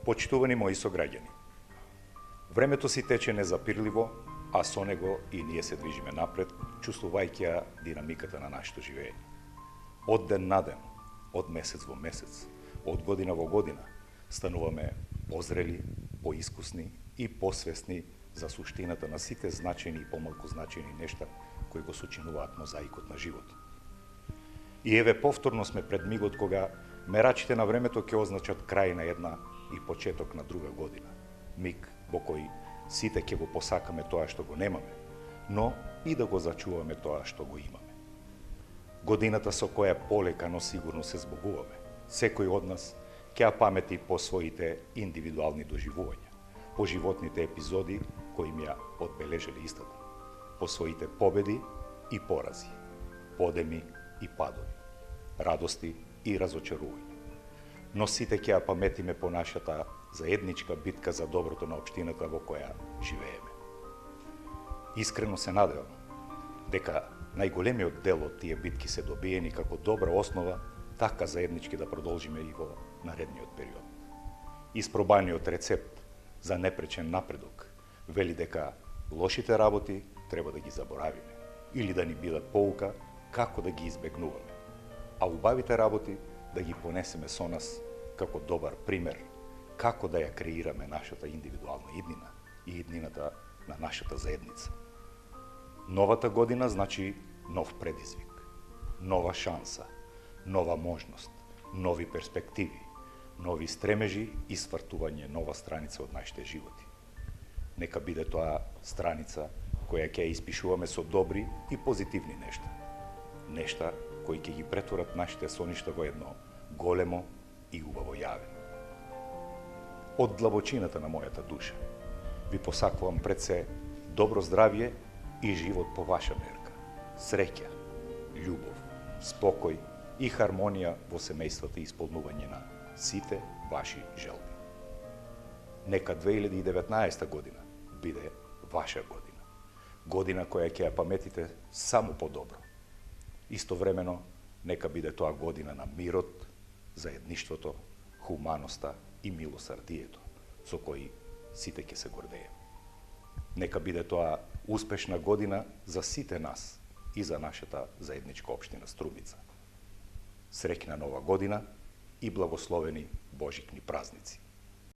Почитувани мои сограѓани, времето си тече незапирливо, а со него и ние се движиме напред, чувствувајќи ја динамиката на нашето живење. Од ден на ден, од месец во месец, од година во година, стануваме позрели, поискусни и посвесни за суштината на сите значајни и помалку значајни нешта кои го сочинуваат мозаикот на живот. И еве повторно сме пред мигот кога мерачите на времето ќе означат крај на една и почеток на друга година. Миг во кој сите ќе го посакаме тоа што го немаме, но и да го зачуваме тоа што го имаме. Годината со која полека, но сигурно се збогуваме. Секој од нас ќе ја памети по своите индивидуални доживувања, по животните епизоди кои ми ја одбележали истата, по своите победи и порази, подеми и падови, радости и разочарувања. Но сите ќе ја паметиме по нашата заедничка битка за доброто на општината во која живееме. Искрено се надевам дека најголемиот дел од тие битки се добиени како добра основа, така заеднички да продолжиме и во наредниот период. Испробаниот рецепт за непречен напредок вели дека лошите работи треба да ги заборавиме или да ни бидат поука како да ги избегнуваме, а убавите работи да ги понесеме со нас како добар пример како да ја креираме нашата индивидуална иднина и иднината на нашата заедница. Новата година значи нов предизвик, нова шанса, нова можност, нови перспективи, нови стремежи и свртување нова страница од нашите животи. Нека биде тоа страница која ќе ја испишуваме со добри и позитивни нешта. Нешта кои ќе ги претворат нашите соништа во едно големо и убаво јаве. Од длабочината на мојата душа ви посакувам пред се добро здравје и живот по ваша мерка, среќа, љубов, спокој и хармонија во семејството и исполнување на сите ваши желби. Нека 2019 година биде ваша година. Година која ќе ја паметите само по-добро. Истовремено, нека биде тоа година на мирот, заедништвото, хуманоста и милосрдието, со кои сите ќе се гордееме. Нека биде тоа успешна година за сите нас и за нашата заедничка општина Струмица. Среќна нова година и благословени Божикни празници.